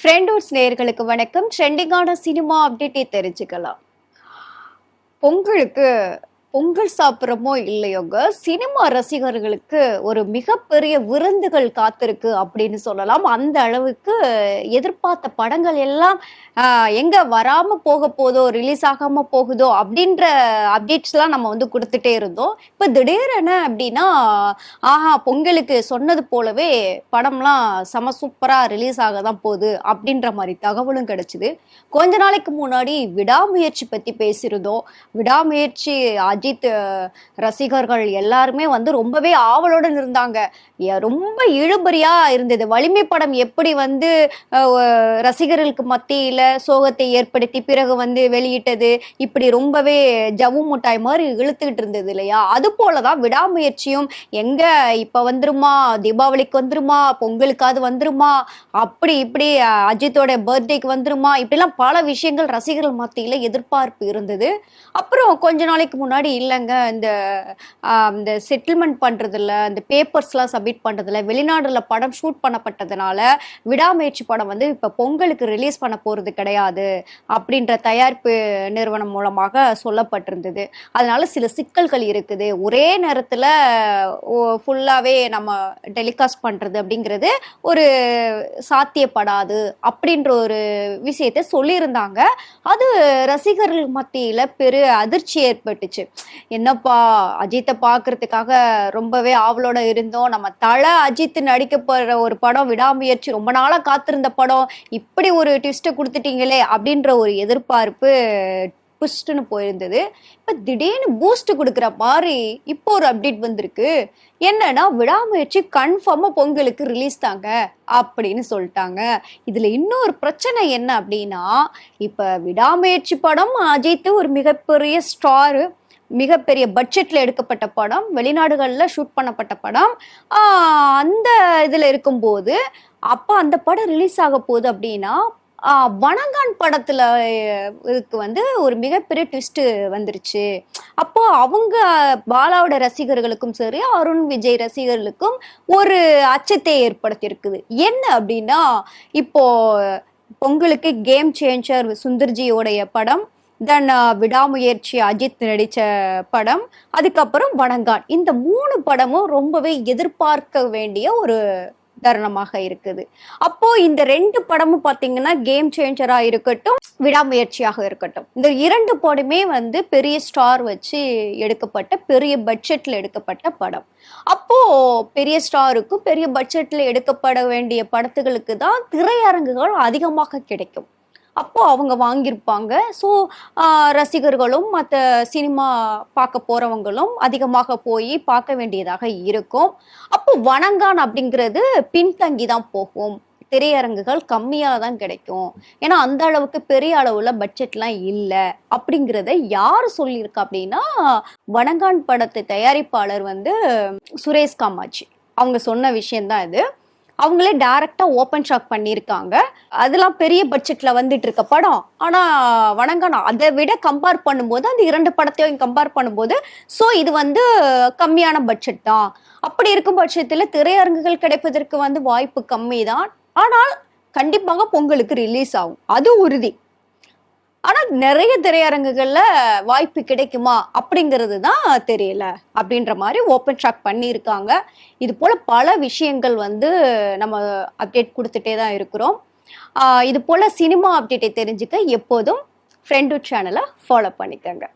ஃப்ரெண்ட்வுட்ஸ் நேயர்களுக்கு வணக்கம். ட்ரெண்டிங்கான சினிமா அப்டேட்டை தெரிஞ்சுக்கலாம். பொங்கலுக்கு பொங்கல் சாப்பிட்றோமோ இல்லையோங்க, சினிமா ரசிகர்களுக்கு ஒரு மிகப்பெரிய விருந்துகள் காத்திருக்கு அப்படின்னு சொல்லலாம். அந்த அளவுக்கு எதிர்பார்த்த படங்கள் எல்லாம் எங்க வராம போக போதோ, ரிலீஸ் ஆகாம போகுதோ அப்படின்ற அப்டேட்ஸ்லாம் நம்ம வந்து குடுத்துட்டே இருந்தோம். இப்ப திடீரென அப்படின்னா, பொங்கலுக்கு சொன்னது போலவே படம்லாம் செம சூப்பரா ரிலீஸ் ஆக தான் போகுது அப்படின்ற மாரி தகவலும் கிடைச்சுது. கொஞ்ச நாளைக்கு முன்னாடி விடாமுயற்சி பத்தி பேசியிருந்தோம். விடாமுயற்சி அஜித் ரசிகர்கள் எல்லாருமே வந்து ரொம்பவே ஆவலுடன் இருந்தாங்க. ரொம்ப இழுபறியா இருந்தது. வலிமை படம் எப்படி வந்து ரசிகர்களுக்கு மத்தியில சோகத்தை ஏற்படுத்தி பிறகு வந்து வெளியிட்டது, இப்படி ரொம்பவே ஜவ்வு முட்டாய் மாதிரி இழுத்துக்கிட்டு இருந்தது இல்லையா? அது போலதான் விடாமுயற்சியும் எங்க இப்ப வந்துருமா, தீபாவளிக்கு வந்துருமா, பொங்கலுக்காவது வந்துருமா, அப்படி இப்படி அஜித்தோட பர்த்டேக்கு வந்துருமா, இப்படிலாம் பல விஷயங்கள் ரசிகர்கள் மத்தியில எதிர்பார்ப்பு இருந்தது. அப்புறம் கொஞ்ச நாளைக்கு முன்னாடி இல்லைங்க இந்த செட்டில்மெண்ட் பண்றதுல, இந்த பேப்பர்ஸ்லாம் சப்மிட் பண்றதுல, வெளிநாடுல படம் ஷூட் பண்ணப்பட்டதுனால விடாமுயற்சி படம் வந்து இப்ப பொங்கலுக்கு ரிலீஸ் பண்ண போறது கிடையாது அப்படின்ற தயாரிப்பு நிறுவனம் மூலமாக சொல்லப்பட்டிருந்தது. அதனால சில சிக்கல்கள் இருக்குது. ஒரே நேரத்துல ஃபுல்லாவே நம்ம டெலிகாஸ்ட் பண்றது அப்படிங்கிறது ஒரு சாத்தியப்படாது அப்படின்ற ஒரு விஷயத்த சொல்லியிருந்தாங்க. அது ரசிகர்கள் மத்தியில பெரிய அதிர்ச்சி ஏற்பட்டுச்சு. என்னப்பா அஜித்தை பார்க்கறதுக்காக ரொம்பவே ஆவலோட இருந்தோம். நம்ம அஜித் நடிக்க போற ஒரு படம் விடாமுயற்சி, ரொம்ப நாளா காத்திருந்த படம், இப்படி ஒரு ட்விஸ்ட்டை கொடுத்துட்டீங்களே அப்படின்ற ஒரு எதிர்பார்ப்பு புஷ்டுன்னு போயிருந்தது. இப்ப திடீர்னு பூஸ்ட் கொடுக்குற மாதிரி இப்போ ஒரு அப்டேட் வந்திருக்கு. என்னன்னா விடாமுயற்சி கன்ஃபார்மா பொங்கலுக்கு ரிலீஸ் தாங்க அப்படின்னு சொல்லிட்டாங்க. இதுல இன்னொரு பிரச்சனை என்ன அப்படின்னா, இப்ப விடாமுயற்சி படம் அஜித் ஒரு மிகப்பெரிய ஸ்டாரு, மிகப்பெரிய பட்ஜெட்ல எடுக்கப்பட்ட படம், வெளிநாடுகள்ல ஷூட் பண்ணப்பட்ட படம். அந்த இதுல இருக்கும்போது அப்ப அந்த படம் ரிலீஸ் ஆக போகுது அப்படின்னா, வணங்கான் படத்துல இதுக்கு வந்து ஒரு மிகப்பெரிய ட்விஸ்ட் வந்துருச்சு. அப்போ அவங்க பாலாவோட ரசிகர்களுக்கும் சரி, அருண் விஜய் ரசிகர்களுக்கும் ஒரு அச்சத்தை ஏற்படுத்தி இருக்குது. என்ன அப்படின்னா, இப்போ பொங்கலுக்கு கேம் சேஞ்சர் சுந்தர்ஜியோடைய படம், தென் விடாமுயற்சி அஜித் நடிச்ச படம், அதுக்கப்புறம் வணங்கான். இந்த 3 படமும் ரொம்பவே எதிர்பார்க்க வேண்டிய ஒரு தருணமாக இருக்குது. அப்போ இந்த 2 படமும் பாத்தீங்கன்னா கேம் சேஞ்சரா இருக்கட்டும், விடாமுயற்சியாக இருக்கட்டும், இந்த 2 படமே வந்து பெரிய ஸ்டார் வச்சு எடுக்கப்பட்ட, பெரிய பட்ஜெட்ல எடுக்கப்பட்ட படம். அப்போ பெரிய ஸ்டாருக்கும் பெரிய பட்ஜெட்ல எடுக்கப்பட வேண்டிய படத்துகளுக்கு தான் திரையரங்குகள் அதிகமாக கிடைக்கும். அப்போ அவங்க வாங்கியிருப்பாங்க. ஸோ ரசிகர்களும் மற்ற சினிமா பார்க்க போறவங்களும் அதிகமாக போய் பார்க்க வேண்டியதாக இருக்கும். அப்போ வணங்கான் அப்படிங்கிறது பின்தங்கி தான் போகும். திரையரங்குகள் கம்மியாக தான் கிடைக்கும். ஏன்னா அந்த அளவுக்கு பெரிய அளவுல பட்ஜெட்லாம் இல்லை அப்படிங்கிறத யார் சொல்லியிருக்கா அப்படின்னா, வணங்கான் படத்தை தயாரிப்பாளர் வந்து சுரேஷ் காமாட்சி அவங்க சொன்ன விஷயம்தான் இது. அவங்களே டைரக்டா ஓப்பன் ஷாக் பண்ணியிருக்காங்க. அதெல்லாம் பெரிய பட்ஜெட்ல வந்துட்டு இருக்க படம். ஆனா வணங்கான் அதை விட கம்பேர் பண்ணும்போது, அந்த 2 படத்தையும் கம்பேர் பண்ணும்போது, ஸோ இது வந்து கம்மியான பட்ஜெட் தான். அப்படி இருக்கும் பட்சத்துல திரையரங்குகள் கிடைப்பதற்கு வந்து வாய்ப்பு கம்மி தான். ஆனால் கண்டிப்பாக பொங்கலுக்கு ரிலீஸ் ஆகும், அது உறுதி. ஆனா நிறைய திரையரங்குகள்ல வாய்ப்பு கிடைக்குமா அப்படிங்கிறது தான் தெரியல அப்படின்ற மாதிரி ஓப்பன் ஷாக் பண்ணியிருக்காங்க. இது போல பல விஷயங்கள் வந்து நம்ம அப்டேட் கொடுத்துட்டே தான் இருக்கிறோம். இது போல சினிமா அப்டேட்டை தெரிஞ்சுக்க எப்போதும் ஃப்ரெண்டு சேனலை ஃபாலோ பண்ணிக்கோங்க.